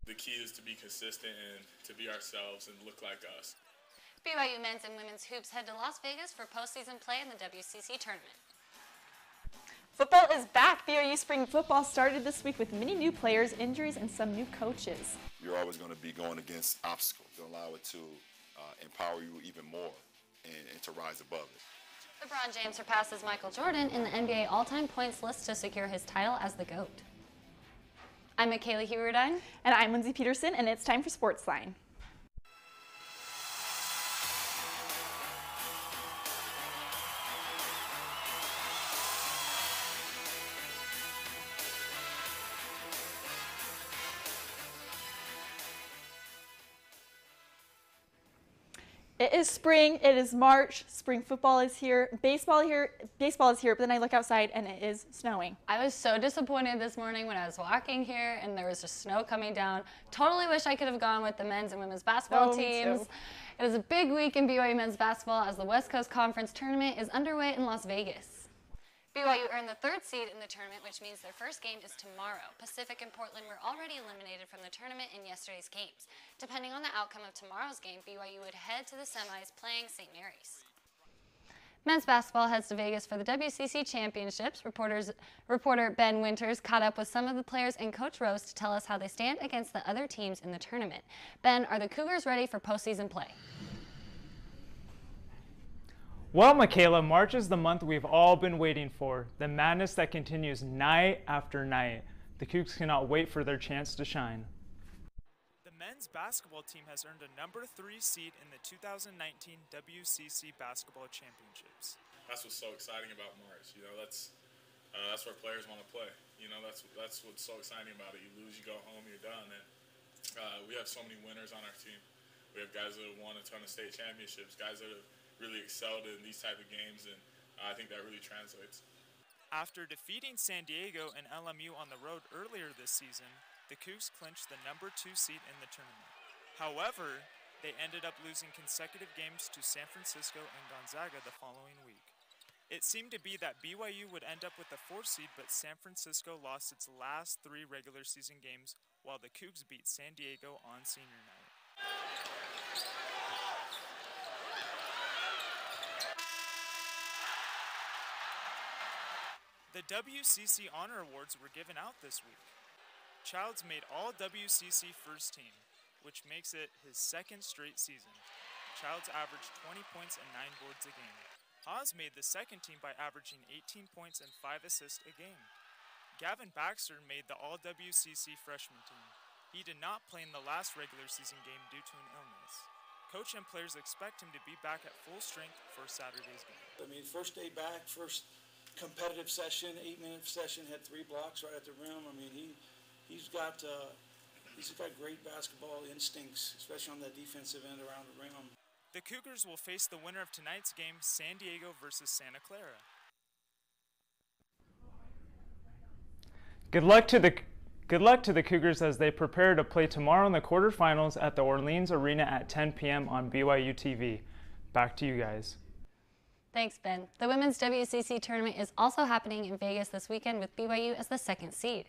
The key is to be consistent and to be ourselves and look like us. BYU men's and women's hoops head to Las Vegas for postseason play in the WCC tournament. Football is back. BYU spring football started this week with many new players, injuries, and some new coaches. You're always going to be going against obstacles. Don't allow it to empower you even more and to rise above it. LeBron James surpasses Michael Jordan in the NBA all-time points list to secure his title as the GOAT. I'm Michaela Hewerdine. And I'm Lindsay Peterson, and it's time for SportsLine. It is spring, it is March, spring football is here, baseball is here, but then I look outside and it is snowing. I was so disappointed this morning when I was walking here and there was just snow coming down. Totally wish I could have gone with the men's and women's basketball teams. It is a big week in BYU men's basketball as the West Coast Conference tournament is underway in Las Vegas. BYU earned the 3rd seed in the tournament, which means their first game is tomorrow. Pacific and Portland were already eliminated from the tournament in yesterday's games. Depending on the outcome of tomorrow's game, BYU would head to the semis playing St. Mary's. Men's basketball heads to Vegas for the WCC Championships. Reporter Ben Winters caught up with some of the players and Coach Rose to tell us how they stand against the other teams in the tournament. Ben, are the Cougars ready for postseason play? Well, Michaela, March is the month we've all been waiting for, the madness that continues night after night. The Cougs cannot wait for their chance to shine. The men's basketball team has earned a number 3 seed in the 2019 WCC Basketball Championships. That's what's so exciting about March. You know, that's where players want to play. You know, that's what's so exciting about it. You lose, you go home, you're done. And we have so many winners on our team. We have guys that have won a ton of state championships, guys that have really excelled in these type of games, and I think that really translates. After defeating San Diego and LMU on the road earlier this season, the Cougs clinched the number 2 seed in the tournament. However, they ended up losing consecutive games to San Francisco and Gonzaga the following week. It seemed to be that BYU would end up with the 4th seed, but San Francisco lost its last 3 regular season games, while the Cougs beat San Diego on senior night. The WCC Honor Awards were given out this week. Childs made all WCC first team, which makes it his 2nd straight season. Childs averaged 20 points and 9 boards a game. Haas made the 2nd team by averaging 18 points and 5 assists a game. Gavin Baxter made the all-WCC freshman team. He did not play in the last regular season game due to an illness. Coach and players expect him to be back at full strength for Saturday's game. I mean, first day back, first competitive session, 8-minute session, had 3 blocks right at the rim. I mean, he's got great basketball instincts, especially on that defensive end around the rim. The Cougars will face the winner of tonight's game, San Diego versus Santa Clara. Good luck to the Cougars as they prepare to play tomorrow in the quarterfinals at the Orleans Arena at 10 p.m. on BYU TV. Back to you guys. Thanks, Ben. The women's WCC tournament is also happening in Vegas this weekend with BYU as the 2nd seed.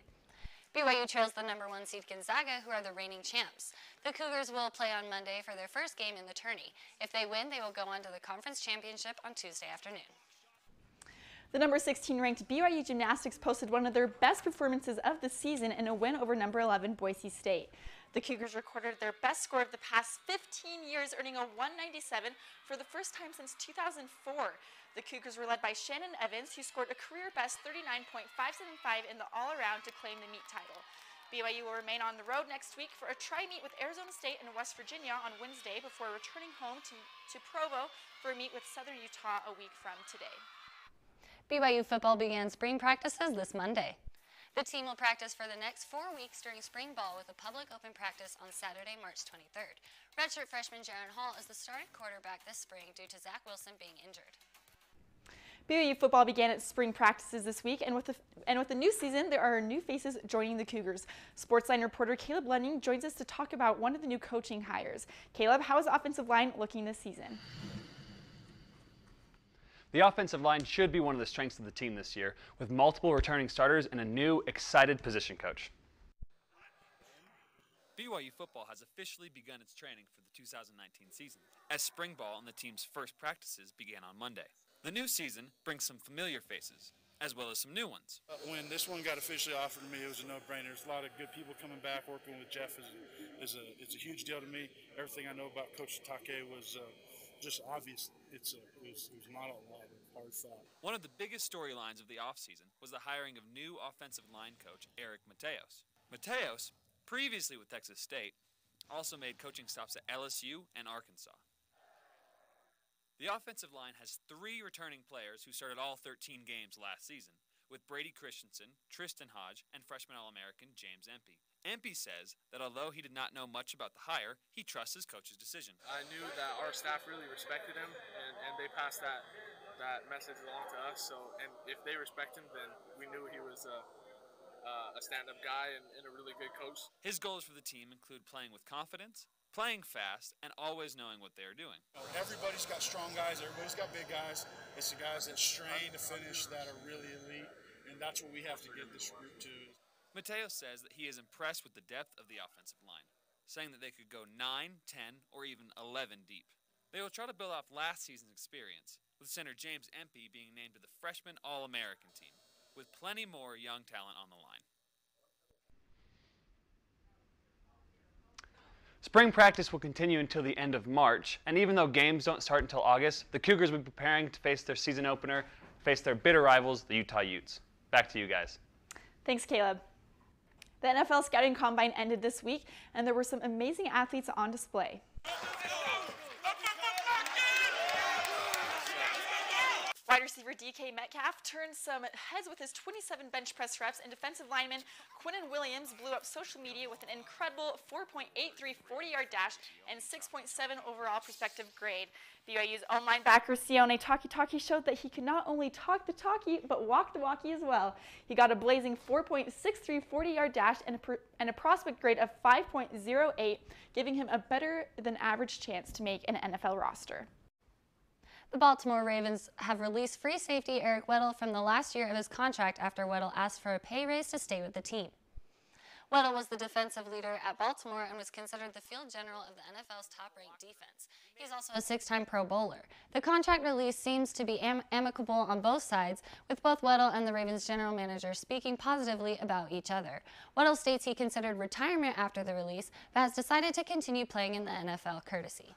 BYU trails the number 1 seed Gonzaga, who are the reigning champs. The Cougars will play on Monday for their first game in the tourney. If they win, they will go on to the conference championship on Tuesday afternoon. The number 16 ranked BYU Gymnastics posted one of their best performances of the season in a win over number 11 Boise State. The Cougars recorded their best score of the past 15 years, earning a 197 for the first time since 2004. The Cougars were led by Shannon Evans, who scored a career-best 39.575 in the all-around to claim the meet title. BYU will remain on the road next week for a tri-meet with Arizona State and West Virginia on Wednesday before returning home to Provo for a meet with Southern Utah a week from today. BYU football began spring practices this Monday. The team will practice for the next 4 weeks during spring ball with a public open practice on Saturday, March 23rd. Redshirt freshman Jaron Hall is the starting quarterback this spring due to Zach Wilson being injured. BYU football began its spring practices this week, and with the new season, there are new faces joining the Cougars. SportsLine reporter Caleb Lunning joins us to talk about one of the new coaching hires. Caleb, how is the offensive line looking this season? The offensive line should be one of the strengths of the team this year, with multiple returning starters and a new, excited position coach. BYU football has officially begun its training for the 2019 season, as spring ball and the team's first practices began on Monday. The new season brings some familiar faces, as well as some new ones. When this one got officially offered to me, it was a no-brainer. There's a lot of good people coming back. Working with Jeff it's a huge deal to me. Everything I know about Coach Take was just obvious. It was not a lot of hard thought. One of the biggest storylines of the offseason was the hiring of new offensive line coach Eric Mateos. Mateos, previously with Texas State, also made coaching stops at LSU and Arkansas. The offensive line has 3 returning players who started all 13 games last season, with Brady Christensen, Tristan Hodge, and freshman All-American James Empey. Empey says that although he did not know much about the hire, he trusts his coach's decision. I knew that our staff really respected him, and they passed that message along to us. So, and if they respect him, then we knew he was a stand-up guy and a really good coach. His goals for the team include playing with confidence, playing fast, and always knowing what they are doing. Everybody's got strong guys. Everybody's got big guys. It's the guys that strain to finish that are really elite, and that's what we have to get this group to. Mateo says that he is impressed with the depth of the offensive line, saying that they could go 9, 10, or even 11 deep. They will try to build off last season's experience, with center James Empey being named to the freshman All-American team, with plenty more young talent on the line. Spring practice will continue until the end of March, and even though games don't start until August, the Cougars will be preparing to face their season opener, face their bitter rivals, the Utah Utes. Back to you guys. Thanks, Caleb. The NFL Scouting Combine ended this week, and there were some amazing athletes on display. Wide receiver DK Metcalf turned some heads with his 27 bench press reps, and defensive lineman Quinnen Williams blew up social media with an incredible 4.83 40-yard dash and 6.7 overall prospective grade. BYU's own linebacker Sione Takitaki showed that he could not only talk the talkie, but walk the walkie as well. He got a blazing 4.63 40-yard dash and a prospect grade of 5.08, giving him a better than average chance to make an NFL roster. The Baltimore Ravens have released free safety Eric Weddle from the last year of his contract after Weddle asked for a pay raise to stay with the team. Weddle was the defensive leader at Baltimore and was considered the field general of the NFL's top-ranked defense. He's also a 6-time Pro Bowler. The contract release seems to be amicable on both sides, with both Weddle and the Ravens general manager speaking positively about each other. Weddle states he considered retirement after the release, but has decided to continue playing in the NFL courtesy.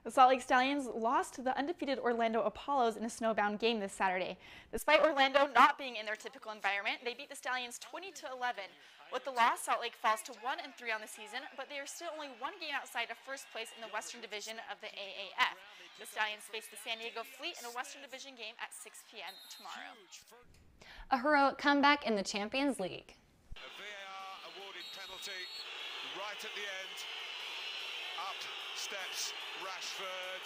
The Salt Lake Stallions lost to the undefeated Orlando Apollos in a snowbound game this Saturday. Despite Orlando not being in their typical environment, they beat the Stallions 20-11. With the loss, Salt Lake falls to 1-3 on the season, but they are still only 1 game outside of first place in the Western Division of the AAF. The Stallions face the San Diego Fleet in a Western Division game at 6 p.m. tomorrow. A heroic comeback in the Champions League. A VAR awarded penalty right at the end. Up steps Rashford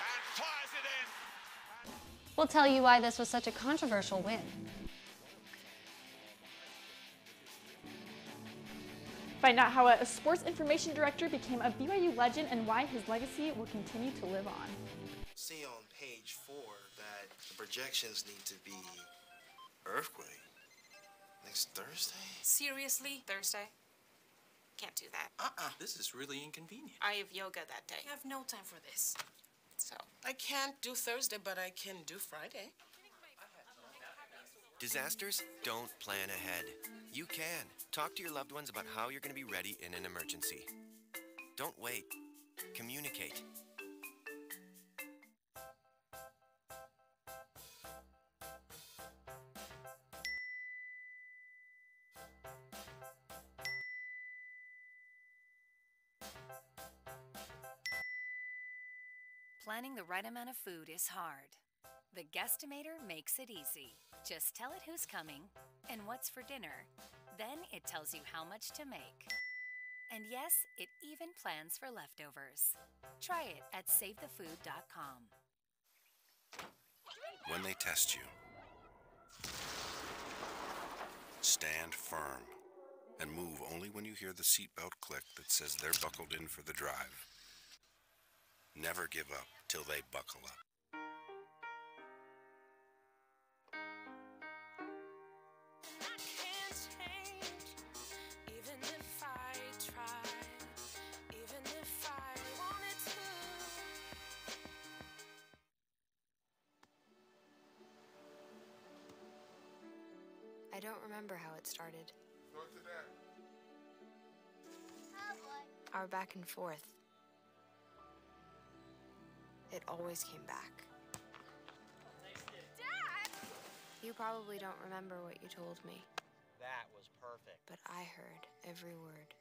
and fires it in. We'll tell you why this was such a controversial win. Find out how a sports information director became a BYU legend and why his legacy will continue to live on. See on page 4 that the projections need to be earthquake next Thursday. Seriously? Thursday? Can't do that. This is really inconvenient. I have yoga that day. I have no time for this. So. I can't do Thursday, but I can do Friday. Disasters don't plan ahead. You can. Talk to your loved ones about how you're going to be ready in an emergency. Don't wait. Communicate. Planning the right amount of food is hard. The Guestimator makes it easy. Just tell it who's coming and what's for dinner. Then it tells you how much to make. And yes, it even plans for leftovers. Try it at SaveTheFood.com. When they test you, stand firm and move only when you hear the seatbelt click that says they're buckled in for the drive. Never give up till they buckle up. Can't change, even if I don't remember how it started. Go to that. Our back and forth. It always came back. Dad! You probably don't remember what you told me. That was perfect. But I heard every word.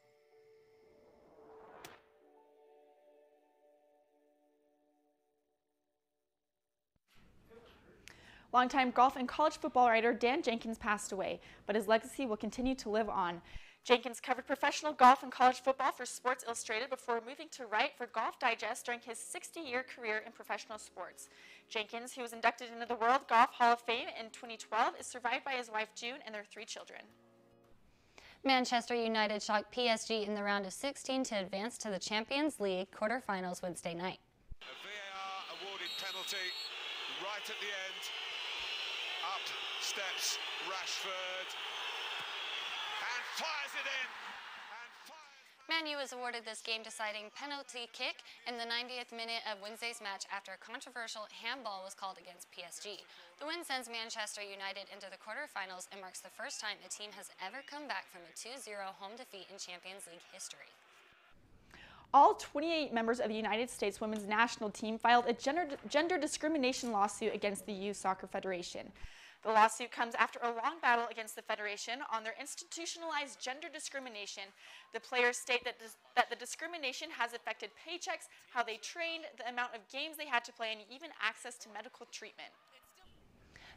Longtime golf and college football writer Dan Jenkins passed away, but his legacy will continue to live on. Jenkins covered professional golf and college football for Sports Illustrated before moving to write for Golf Digest during his 60-year career in professional sports. Jenkins, who was inducted into the World Golf Hall of Fame in 2012, is survived by his wife June and their 3 children. Manchester United shocked PSG in the round of 16 to advance to the Champions League quarterfinals Wednesday night. A VAR awarded penalty right at the end. Up steps Rashford and fires it in. Man U was awarded this game-deciding penalty kick in the 90th minute of Wednesday's match after a controversial handball was called against PSG. The win sends Manchester United into the quarterfinals and marks the first time a team has ever come back from a 2-0 home defeat in Champions League history. All 28 members of the United States women's national team filed a gender discrimination lawsuit against the U.S. Soccer Federation. The lawsuit comes after a long battle against the Federation on their institutionalized gender discrimination. The players state that the discrimination has affected paychecks, how they trained, the amount of games they had to play, and even access to medical treatment.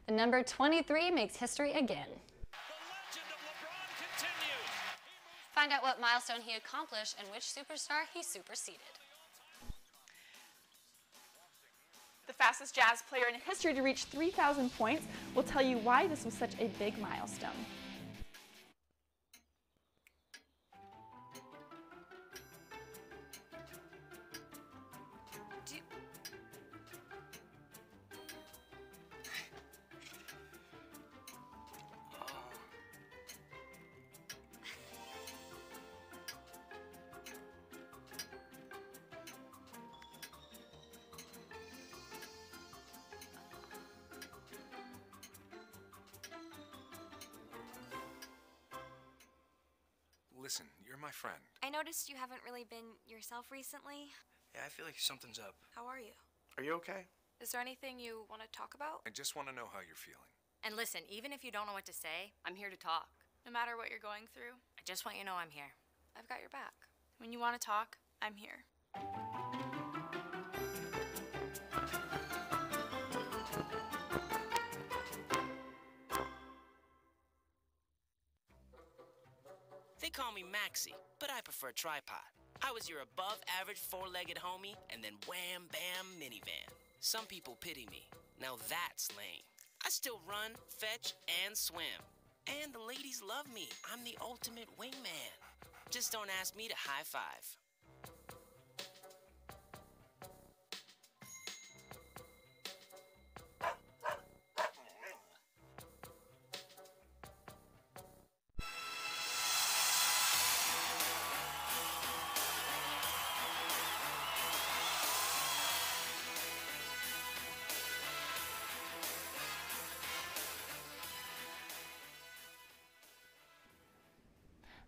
The number 23 makes history again. Find out what milestone he accomplished and which superstar he superseded. The fastest Jazz player in history to reach 3,000 points will tell you why this was such a big milestone. Listen, you're my friend. I noticed you haven't really been yourself recently. Yeah, I feel like something's up. How are you? Are you okay? Is there anything you want to talk about? I just want to know how you're feeling. And listen, even if you don't know what to say, I'm here to talk. No matter what you're going through, I just want you to know I'm here. I've got your back. When you want to talk, I'm here. They call me Maxie, but I prefer tripod. I was your above-average four-legged homie, and then wham-bam minivan. Some people pity me. Now that's lame. I still run, fetch, and swim. And the ladies love me. I'm the ultimate wingman. Just don't ask me to high-five.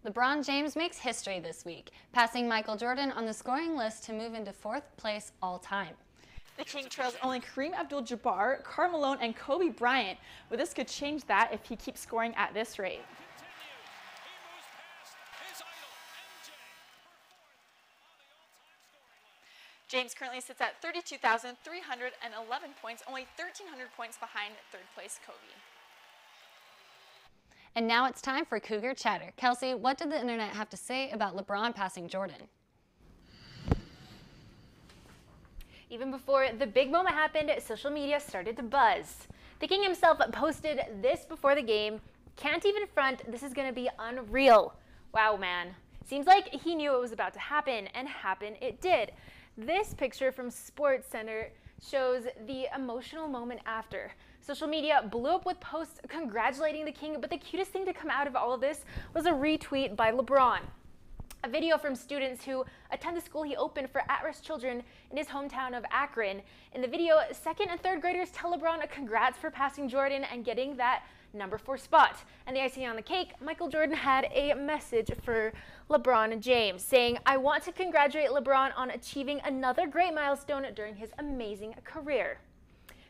LeBron James makes history this week, passing Michael Jordan on the scoring list to move into 4th place all-time. The King trails only Kareem Abdul-Jabbar, Karl Malone, and Kobe Bryant, but this could change that if he keeps scoring at this rate. James currently sits at 32,311 points, only 1,300 points behind 3rd place Kobe. And now it's time for Cougar Chatter. Kelsey, what did the internet have to say about LeBron passing Jordan? Even before the big moment happened, social media started to buzz. The King himself posted this before the game. Can't even front, this is gonna be unreal. Wow, man. Seems like he knew it was about to happen, and happen it did. This picture from SportsCenter shows the emotional moment after. Social media blew up with posts congratulating the King, but the cutest thing to come out of all of this was a retweet by LeBron. A video from students who attend the school he opened for at-risk children in his hometown of Akron. In the video, 2nd and 3rd graders tell LeBron congrats for passing Jordan and getting that number 4 spot. And the icing on the cake, Michael Jordan had a message for LeBron James saying, "I want to congratulate LeBron on achieving another great milestone during his amazing career."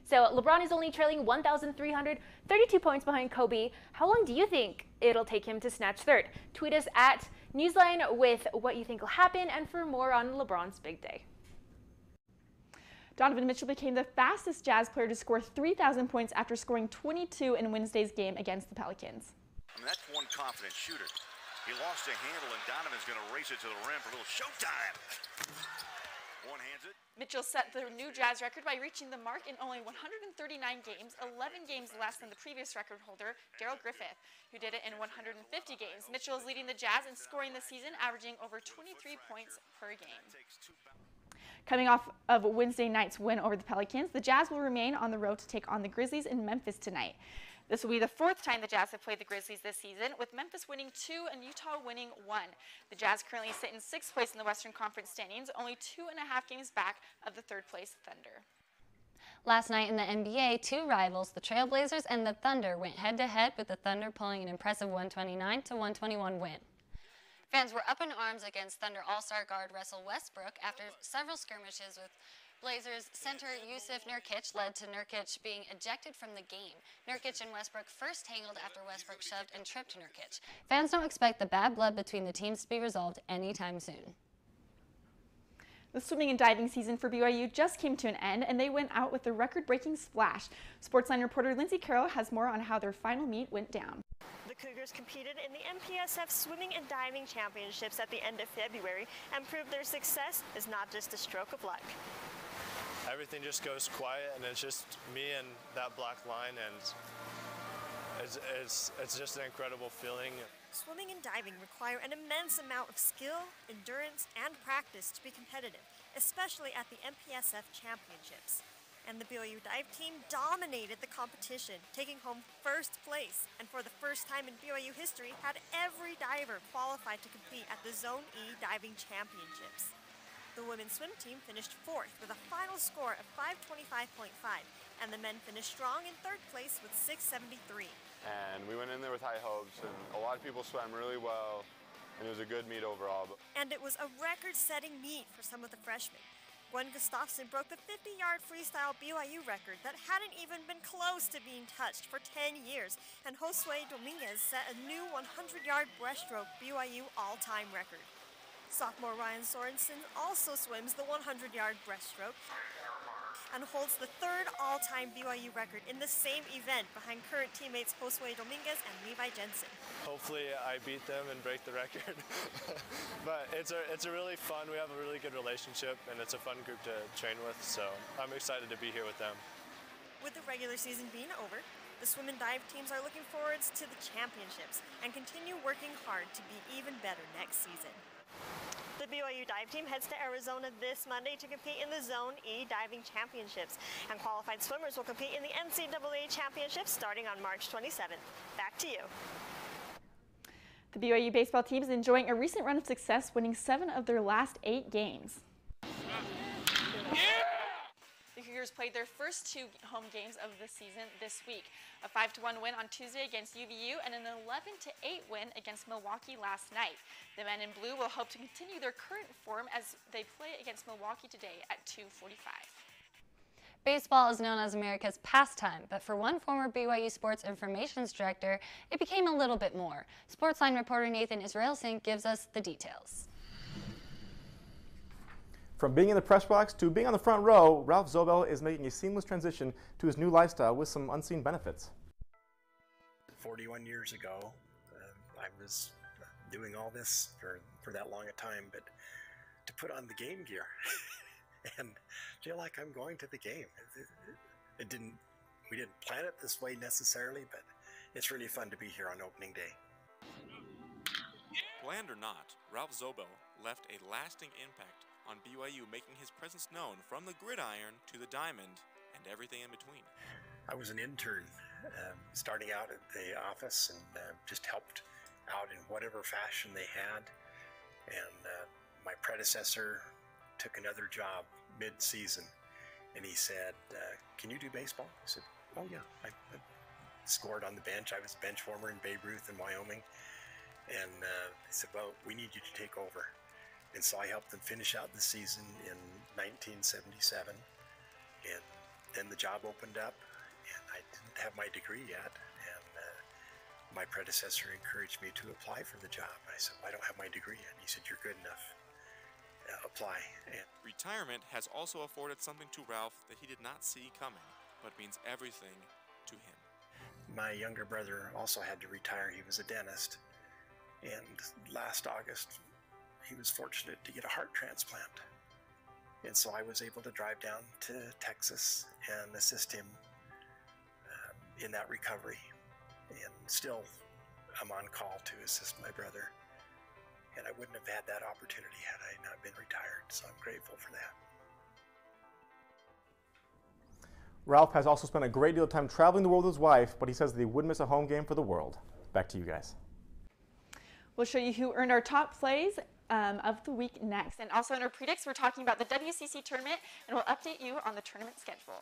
So LeBron is only trailing 1,332 points behind Kobe. How long do you think it'll take him to snatch third? Tweet us at NewsLine with what you think will happen and for more on LeBron's big day. Donovan Mitchell became the fastest Jazz player to score 3,000 points after scoring 22 in Wednesday's game against the Pelicans. I mean, that's one confident shooter. He lost a handle, and Donovan's going to race it to the rim for a little showtime. One hands it. Mitchell set the new Jazz record by reaching the mark in only 139 games, 11 games less than the previous record holder, Darrell Griffith, who did it in 150 games. Mitchell is leading the Jazz in scoring this season, averaging over 23 points per game. Coming off of Wednesday night's win over the Pelicans, the Jazz will remain on the road to take on the Grizzlies in Memphis tonight. This will be the 4th time the Jazz have played the Grizzlies this season, with Memphis winning 2 and Utah winning 1. The Jazz currently sit in 6th place in the Western Conference standings, only 2.5 games back of the 3rd place Thunder. Last night in the NBA, 2 rivals, the Trailblazers and the Thunder, went head-to-head with the Thunder pulling an impressive 129-121 win. Fans were up in arms against Thunder All-Star guard Russell Westbrook after several skirmishes with Blazers center Yusuf Nurkic led to Nurkic being ejected from the game. Nurkic and Westbrook first tangled after Westbrook shoved and tripped Nurkic. Fans don't expect the bad blood between the teams to be resolved anytime soon. The swimming and diving season for BYU just came to an end, and they went out with a record-breaking splash. Sportsline reporter Lindsay Carroll has more on how their final meet went down. The Cougars competed in the MPSF Swimming and Diving Championships at the end of February and proved their success is not just a stroke of luck. Everything just goes quiet, and it's just me and that black line, and it's just an incredible feeling. Swimming and diving require an immense amount of skill, endurance, and practice to be competitive, especially at the MPSF Championships. And the BYU dive team dominated the competition, taking home 1st place, and for the first time in BYU history, had every diver qualified to compete at the Zone E Diving Championships. The women's swim team finished 4th with a final score of 525.5, and the men finished strong in 3rd place with 673. And we went in there with high hopes, and a lot of people swam really well, and it was a good meet overall. And it was a record-setting meet for some of the freshmen. Gwen Gustafson broke the 50-yard freestyle BYU record that hadn't even been close to being touched for 10 years, and Josue Dominguez set a new 100-yard breaststroke BYU all-time record. Sophomore Ryan Sorensen also swims the 100-yard breaststroke and holds the 3rd all-time BYU record in the same event behind current teammates Josue Dominguez and Levi Jensen. Hopefully I beat them and break the record. But it's a really fun, we have a really good relationship, and it's a fun group to train with, so I'm excited to be here with them. With the regular season being over, the swim and dive teams are looking forward to the championships and continue working hard to be even better next season. The BYU dive team heads to Arizona this Monday to compete in the Zone E Diving Championships, and qualified swimmers will compete in the NCAA Championships starting on March 27th. Back to you. The BYU baseball team is enjoying a recent run of success, winning 7 of their last 8 games. The Cougars played their first 2 home games of the season this week. A 5-1 win on Tuesday against UVU and an 11-8 win against Milwaukee last night. The men in blue will hope to continue their current form as they play against Milwaukee today at 2:45. Baseball is known as America's pastime, but for one former BYU Sports Informations Director, it became a little bit more. Sportsline reporter Nathan Israelson gives us the details. From being in the press box to being on the front row, Ralph Zobel is making a seamless transition to his new lifestyle with some unseen benefits. 41 years ago, I was doing all this for that long a time, but to put on the game gear and feel like I'm going to the game. We didn't plan it this way necessarily, but it's really fun to be here on opening day. Planned or not, Ralph Zobel left a lasting impact on BYU, making his presence known from the gridiron to the diamond and everything in between. I was an intern starting out at the office and just helped out in whatever fashion they had. And my predecessor took another job mid-season, and he said, "Can you do baseball?" I said, "Oh yeah, scored on the bench. I was bench warmer in Babe Ruth in Wyoming. And they said, well, we need you to take over. And so I helped them finish out the season in 1977. And then the job opened up, and I didn't have my degree yet. And my predecessor encouraged me to apply for the job. I said, well, I don't have my degree yet. And he said, you're good enough. Apply. And retirement has also afforded something to Ralph that he did not see coming, but means everything to him. my younger brother also had to retire. He was a dentist. And last August, he was fortunate to get a heart transplant. And so I was able to drive down to Texas and assist him in that recovery. And still, I'm on call to assist my brother. And I wouldn't have had that opportunity had I not been retired. So I'm grateful for that. Ralph has also spent a great deal of time traveling the world with his wife, but he says that he wouldn't miss a home game for the world. Back to you guys. We'll show you who earned our top plays of the week next. And also in our predicts, we're talking about the WCC tournament, and we'll update you on the tournament schedule.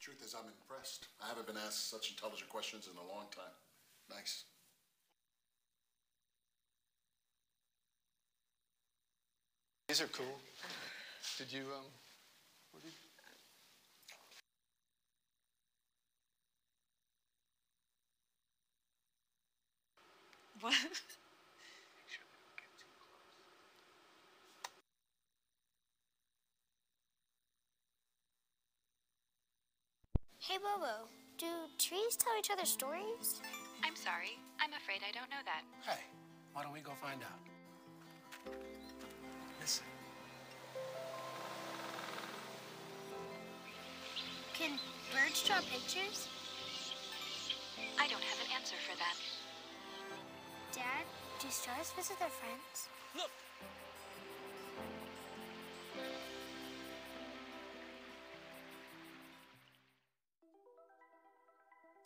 Truth is, I'm impressed. I haven't been asked such intelligent questions in a long time. Nice. These are cool. Did you, what did you... What? Hey, Bobo, do trees tell each other stories? I'm sorry. I'm afraid I don't know that. Hey, why don't we go find out? Listen. Can birds draw pictures? I don't have an answer for that. Dad, do stars visit their friends? Look!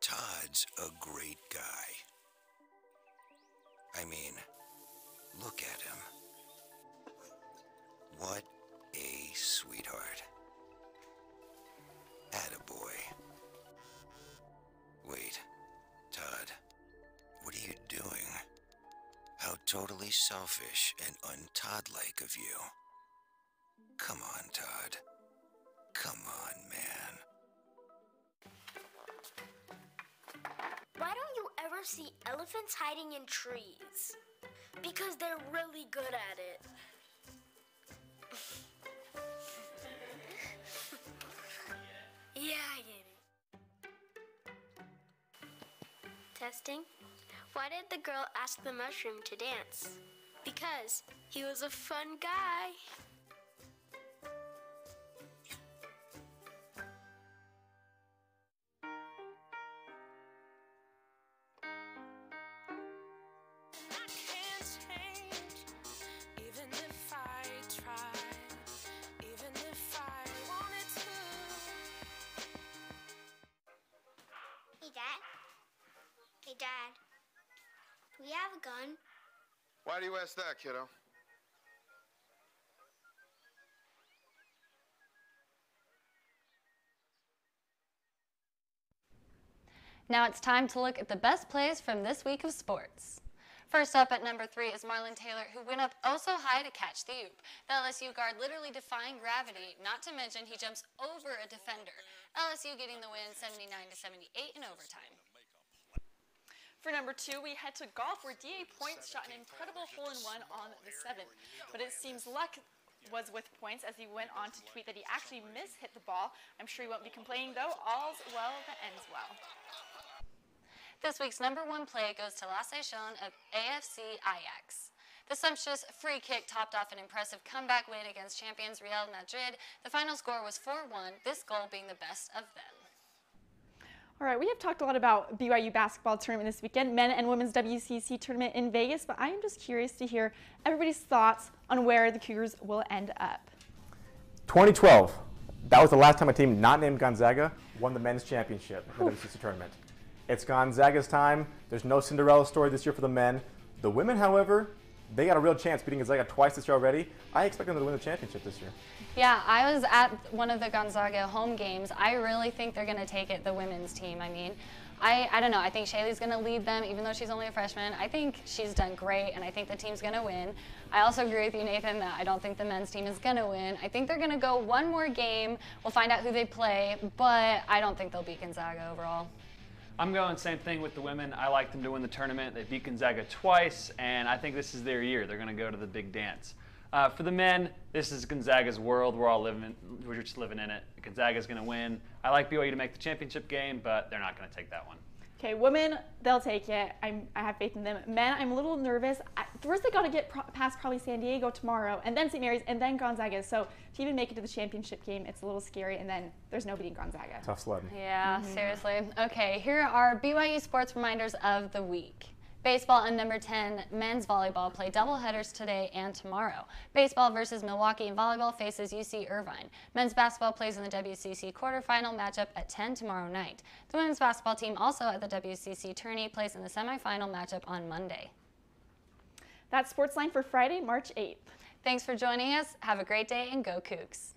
Todd's a great guy. I mean, look at him. What a sweetheart. Attaboy. Wait, Todd, what are you doing? How totally selfish and un-Todd-like of you. Come on, Todd. Come on, man. Why don't you ever see elephants hiding in trees? Because they're really good at it. Yeah, I get it. Testing. Why did the girl ask the mushroom to dance? Because he was a fun guy. Hey, Dad. Do we have a gun? Why do you ask that, kiddo? Now it's time to look at the best plays from this week of sports. First up at number 3 is Marlon Taylor, who went up oh so high to catch the oop. The LSU guard literally defying gravity, not to mention he jumps over a defender. LSU getting the win 79-78 in overtime. For number 2, we head to golf, where D.A. Points shot an incredible hole-in-one on the 7th. But it seems luck was with Points, as he went on to tweet that he actually mishit the ball. I'm sure he won't be complaining, though. All's well that ends well. This week's number 1 play goes to La Session of AFC Ajax. The sumptuous free kick topped off an impressive comeback win against champions Real Madrid. The final score was 4-1, this goal being the best of them. All right, we have talked a lot about BYU basketball tournament this weekend, men and women's WCC tournament in Vegas, but I am just curious to hear everybody's thoughts on where the Cougars will end up. 2012, that was the last time a team not named Gonzaga won the men's championship in the WCC tournament. It's Gonzaga's time. There's no Cinderella story this year for the men. The women, however, they got a real chance beating Gonzaga twice this year already. I expect them to win the championship this year. Yeah, I was at one of the Gonzaga home games. I really think they're going to take it, the women's team. I mean, I don't know. I think Shaylee's going to lead them, even though she's only a freshman. I think she's done great, and I think the team's going to win. I also agree with you, Nathan, that I don't think the men's team is going to win. I think they're going to go one more game. We'll find out who they play, but I don't think they'll beat Gonzaga overall. I'm going same thing with the women. I like them to win the tournament. They beat Gonzaga twice, and I think this is their year. They're going to go to the big dance. For the men, this is Gonzaga's world. We're just living in it. Gonzaga's going to win. I like BYU to make the championship game, but they're not going to take that one. Okay, women, they'll take it. I have faith in them. Men, I'm a little nervous. First, they got to get past probably San Diego tomorrow, and then St. Mary's, and then Gonzaga. So to even make it to the championship game, it's a little scary, and then there's nobody in Gonzaga. Tough sledding. Yeah, seriously. Okay, here are BYU sports reminders of the week. Baseball and number 10 men's volleyball play doubleheaders today and tomorrow. Baseball versus Milwaukee and volleyball faces UC Irvine. Men's basketball plays in the WCC quarterfinal matchup at 10 tomorrow night. The women's basketball team also at the WCC tourney plays in the semifinal matchup on Monday. That's Sportsline for Friday, March 8th. Thanks for joining us. Have a great day and go Cougs.